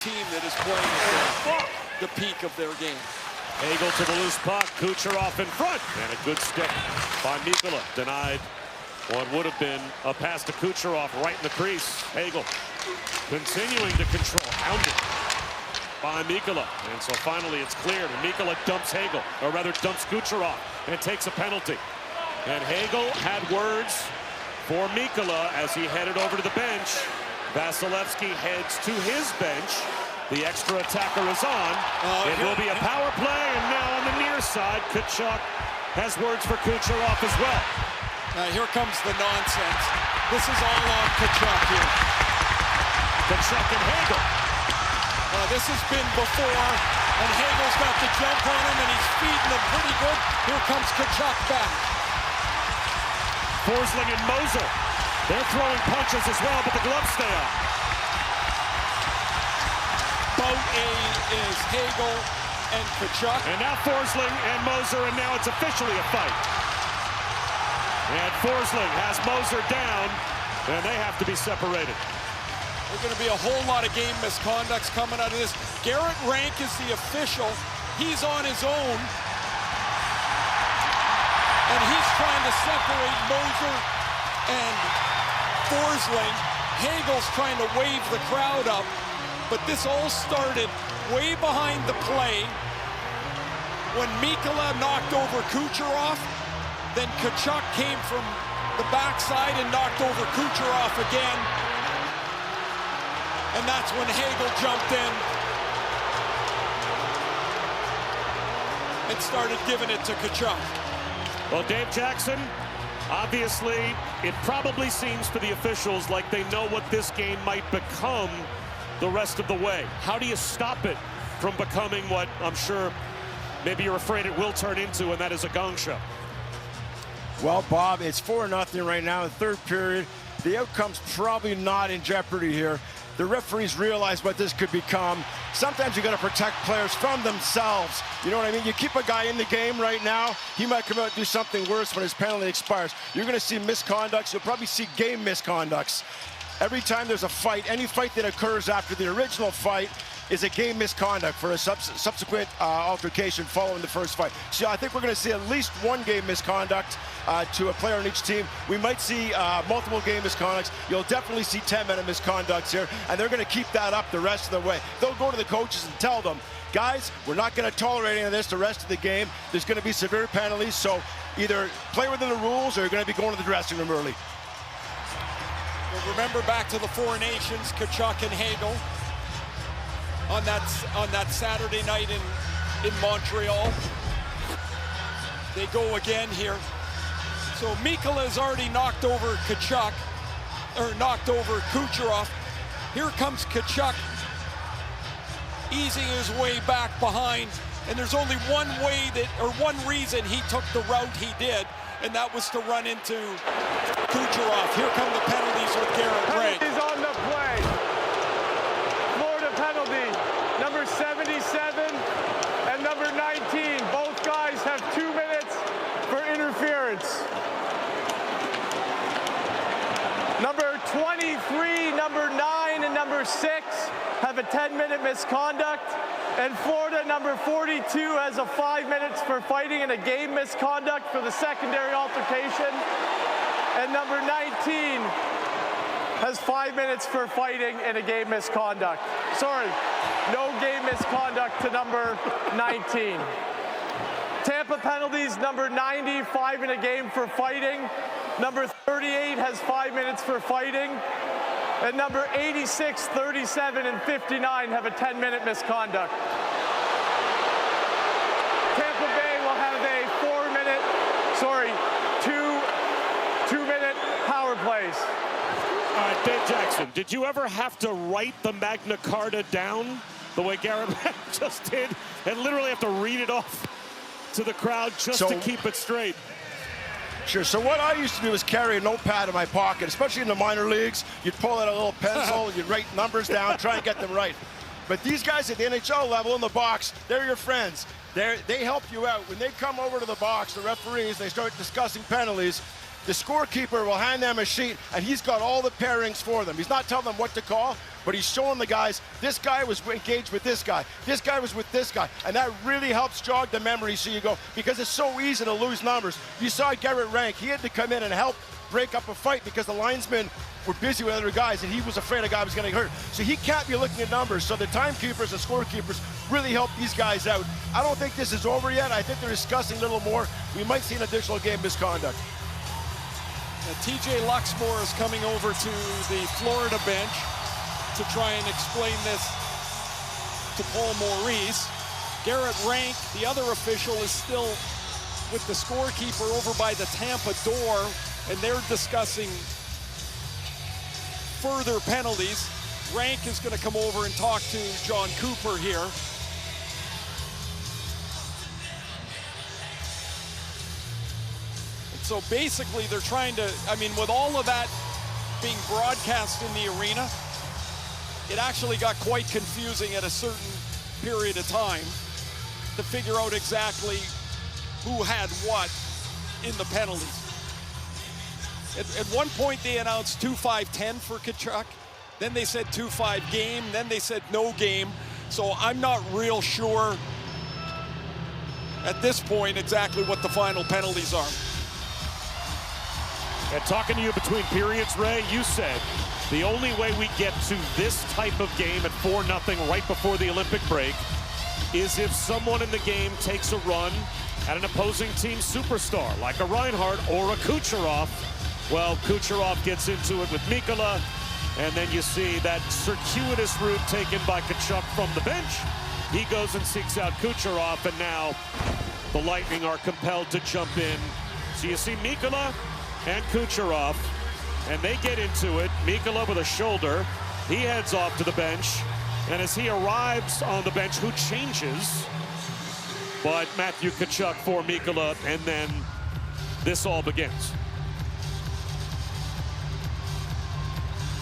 team that is playing at the peak of their game. Hagel to the loose puck. Kucherov in front. And a good stick by Mikkola. Denied what would have been a pass to Kucherov right in the crease. Hagel continuing to control. Hounded by Mikkola. And so finally it's cleared. And Mikkola dumps Hagel, or rather dumps Kucherov, and takes a penalty. And Hagel had words for Mikkola as he headed over to the bench. Vasilevsky heads to his bench. The extra attacker is on. It will be a power play, and now on the near side, Tkachuk has words for Kucherov as well. Now here comes the nonsense. This is all on Tkachuk here. Tkachuk and Hagel. This has been before, and Hagel's got the jump on him, and he's feeding him pretty good. Here comes Tkachuk back. Forsling and Moser. They're throwing punches as well, but the gloves stay on. Bout A is Hagel and Tkachuk. And now Forsling and Moser, and now it's officially a fight. And Forsling has Moser down, and they have to be separated. There's going to be a whole lot of game misconducts coming out of this. Garrett Rank is the official. He's on his own. And he's trying to separate Moser and Forsling. Hagel's trying to wave the crowd up. But this all started way behind the play when Mikkola knocked over Kucherov. Then Tkachuk came from the backside and knocked over Kucherov again. And that's when Hagel jumped in and started giving it to Tkachuk. Well, Dave Jackson, obviously, it probably seems to the officials like they know what this game might become the rest of the way. How do you stop it from becoming what I'm sure maybe you're afraid it will turn into, and that is a gong show? Well, Bob, it's 4-0 right now in the third period. The outcome's probably not in jeopardy here. The referees realize what this could become. Sometimes you got to protect players from themselves. You know what I mean? You keep a guy in the game right now, he might come out and do something worse when his penalty expires. You're going to see misconducts. You'll probably see game misconducts. Every time there's a fight, any fight that occurs after the original fight is a game misconduct for a subsequent altercation following the first fight. So I think we're going to see at least one game misconduct to a player on each team. We might see multiple game misconducts. You'll definitely see 10-minute misconducts here, and they're going to keep that up the rest of the way. They'll go to the coaches and tell them, guys, we're not going to tolerate any of this the rest of the game. There's going to be severe penalties, so either play within the rules or you're going to be going to the dressing room early. Well, remember back to the Four Nations, Tkachuk and Hagel on that Saturday night in Montreal. They go again here. So Mikkola has already knocked over Tkachuk, or knocked over Kucherov. Here comes Tkachuk easing his way back behind, and there's only one way that, or one reason he took the route he did, and that was to run into Kucherov. Here come the penalties with Garrett Rank. Penalties on the play. Florida penalty, number 77 and number 19. Both guys have 2 minutes for interference. Number 23, number 9, and number 6 have a 10-minute misconduct. And Florida, number 42, has a 5 minutes for fighting and a game misconduct for the secondary altercation. And number 19 has 5 minutes for fighting and a game misconduct. Sorry, no game misconduct to number 19. Tampa penalties, number 90, 5 in a game for fighting. Number 38 has 5 minutes for fighting. And number 86, 37, and 59 have a 10-minute misconduct. Tampa Bay will have a 2-minute power plays. All right, Dave Jackson, did you ever have to write the Magna Carta down the way Garrett just did and literally have to read it off to the crowd just to keep it straight? Sure, so what I used to do is carry a notepad in my pocket, especially in the minor leagues. You'd pull out a little pencil, you'd write numbers down, try and get them right. But these guys at the NHL level in the box, they're your friends. They help you out. When they come over to the box, the referees, they start discussing penalties, The scorekeeper will hand them a sheet, and he's got all the pairings for them. He's not telling them what to call, but he's showing the guys, this guy was engaged with this guy was with this guy, and that really helps jog the memory, so you go, because it's so easy to lose numbers. You saw Garrett Rank, he had to come in and help break up a fight because the linesmen were busy with other guys, and he was afraid a guy was going to get hurt. So he can't be looking at numbers, so the timekeepers and scorekeepers really help these guys out. I don't think this is over yet. I think they're discussing a little more. We might see an additional game misconduct. TJ Luxmore is coming over to the Florida bench to try and explain this to Paul Maurice. Garrett Rank, the other official, is still with the scorekeeper over by the Tampa door, and they're discussing further penalties. Rank is going to come over and talk to John Cooper here. So basically they're trying to, I mean, with all of that being broadcast in the arena, it actually got quite confusing at a certain period of time to figure out exactly who had what in the penalties. At one point they announced 2-5-10 for Tkachuk, then they said 2-5 game, then they said no game. So I'm not real sure at this point exactly what the final penalties are. And talking to you between periods, Ray, you said the only way we get to this type of game at 4-0 right before the Olympic break is if someone in the game takes a run at an opposing team superstar, like a Reinhart or a Kucherov. Well, Kucherov gets into it with Mikkola, and then you see that circuitous route taken by Tkachuk from the bench. He goes and seeks out Kucherov, and now the Lightning are compelled to jump in. So you see Mikkola and Kucherov, and they get into it. Mikkola with a shoulder. He heads off to the bench, and as he arrives on the bench, who changes? But Matthew Tkachuk for Mikkola, and then this all begins.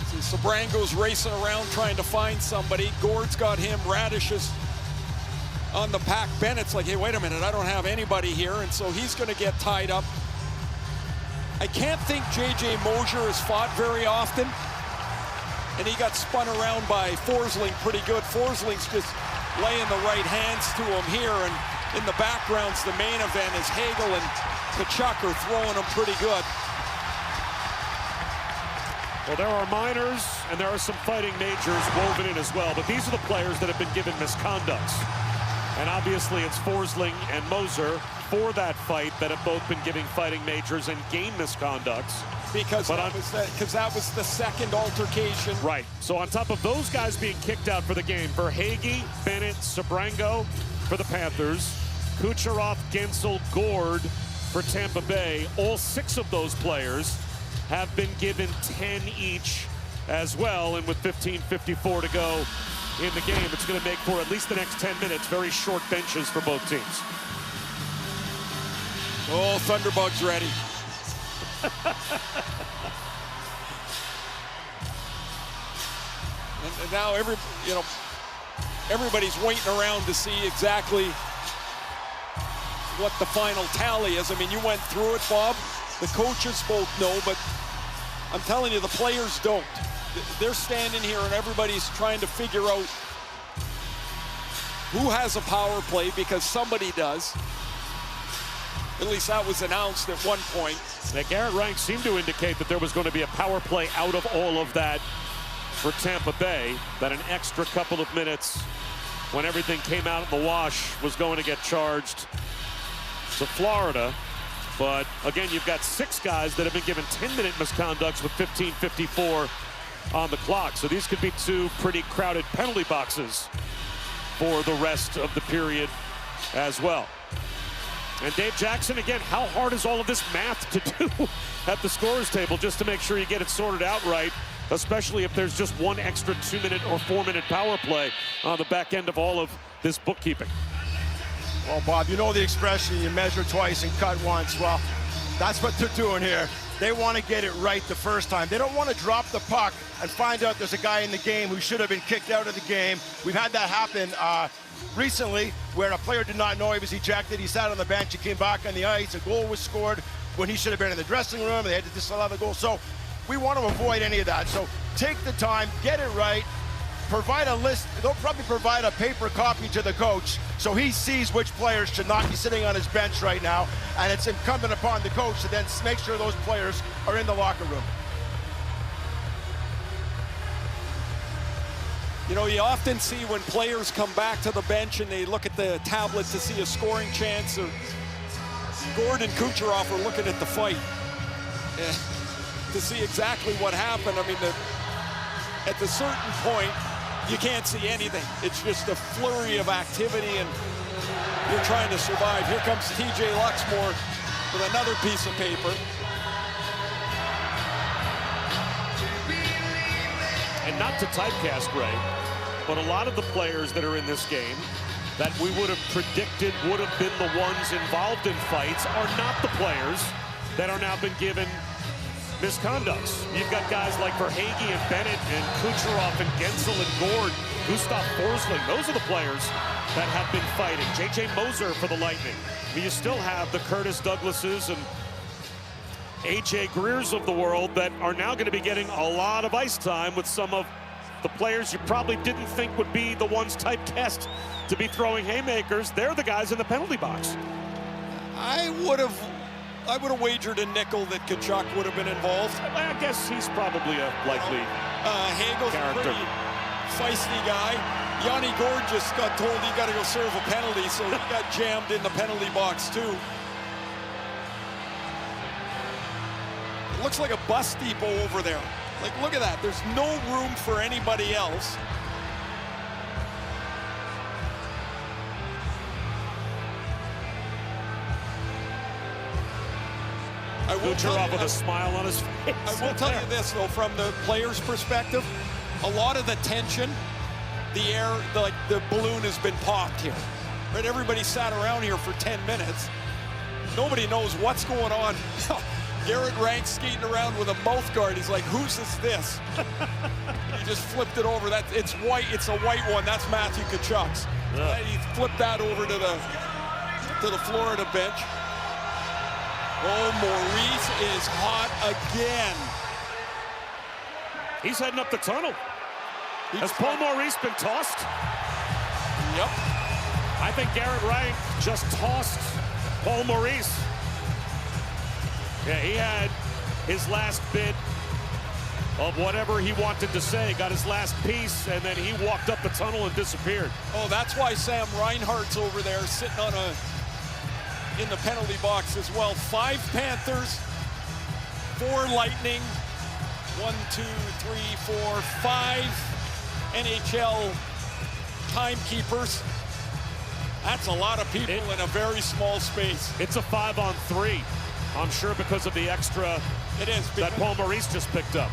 See, Sabrango's racing around trying to find somebody. Gord's got him. Radish is on the pack. Bennett's like, hey, wait a minute, I don't have anybody here, and so he's going to get tied up. I can't think J.J. Mosier has fought very often, and he got spun around by Forsling pretty good. Forsling's just laying the right hands to him here, and in the background's the main event is Hagel and Tkachuk are throwing him pretty good. Well, there are minors, and there are some fighting majors woven in as well, but these are the players that have been given misconducts. And obviously it's Forsling and Moser for that fight that have both been giving fighting majors and game misconducts. Because that was the second altercation. Right. So on top of those guys being kicked out for the game, Verhaeghe, Bennett, Sabrango for the Panthers, Kucherov, Gensel, Gord for Tampa Bay, all 6 of those players have been given 10 each as well. And with 15:54 to go in the game, it's going to make for at least the next 10 minutes very short benches for both teams. Oh, Thunderbug's ready. and now everybody's waiting around to see exactly what the final tally is. I mean, you went through it, Bob. The coaches both know, but I'm telling you, the players don't. They're standing here and everybody's trying to figure out who has a power play, because somebody does. At least that was announced at one point. Now, Garrett Rank seemed to indicate that there was going to be a power play out of all of that for Tampa Bay, that an extra couple of minutes when everything came out in the wash was going to get charged to Florida. But again, you've got 6 guys that have been given 10-minute misconducts with 15:54 on the clock. So these could be 2 pretty crowded penalty boxes for the rest of the period as well. And Dave Jackson, again, how hard is all of this math to do at the scorer's table just to make sure you get it sorted out right, especially if there's just 1 extra 2-minute or 4-minute power play on the back end of all of this bookkeeping? Well, Bob, you know the expression, you measure twice and cut once. Well, that's what they're doing here. They want to get it right the first time. They don't want to drop the puck and find out there's a guy in the game who should have been kicked out of the game. We've had that happen recently where a player did not know he was ejected. He sat on the bench, he came back on the ice, a goal was scored when he should have been in the dressing room. They had to disallow the goal. So we want to avoid any of that. So take the time, get it right, provide a list. They'll probably provide a paper copy to the coach so he sees which players should not be sitting on his bench right now, and it's incumbent upon the coach to then make sure those players are in the locker room. You know, you often see when players come back to the bench and they look at the tablet to see a scoring chance, or Gord and Kucherov are looking at the fight to see exactly what happened. I mean, at the certain point, you can't see anything. It's just a flurry of activity, and you're trying to survive. Here comes TJ Luxmore with another piece of paper. And not to typecast, Ray, but a lot of the players that are in this game that we would have predicted would have been the ones involved in fights are not the players that are now been given misconducts. You've got guys like Verhaeghe and Bennett and Kucherov and Gensel and Gord, Gustav Forsling. Those are the players that have been fighting. J.J. Moser for the Lightning. I mean, you still have the Curtis Douglases and A.J. Greers of the world that are now going to be getting a lot of ice time with some of the players you probably didn't think would be the ones typecast to be throwing haymakers. They're the guys in the penalty box. I would have wagered a nickel that Tkachuk would have been involved. I guess he's probably a likely Hagel's character. a pretty feisty guy. Yanni Gord just got told he got to go serve a penalty, so he got jammed in the penalty box too. It looks like a bus depot over there. Like, look at that. There's no room for anybody else. Kucherov with a smile on his face. I will tell you this, though, from the player's perspective, a lot of the tension, the air, the balloon has been popped here. Right? Everybody sat around here for 10 minutes. Nobody knows what's going on. Garrett Rank skating around with a mouth guard. He's like, whose is this? He just flipped it over. It's white. It's a white one. That's Matthew Tkachuk's. He flipped that over to the Florida bench. Oh, Maurice is hot again. He's heading up the tunnel. Has Paul Maurice been tossed? Yep. I think Garrett Rank just tossed Paul Maurice. Yeah, he had his last bit of whatever he wanted to say, got his last piece, and then he walked up the tunnel and disappeared. Oh, that's why Sam Reinhart's over there sitting in the penalty box as well. 5 Panthers, 4 Lightning, 1, 2, 3, 4, 5 NHL timekeepers. That's a lot of people in a very small space. It's a 5-on-3. I'm sure because of the extra it is that Paul Maurice just picked up.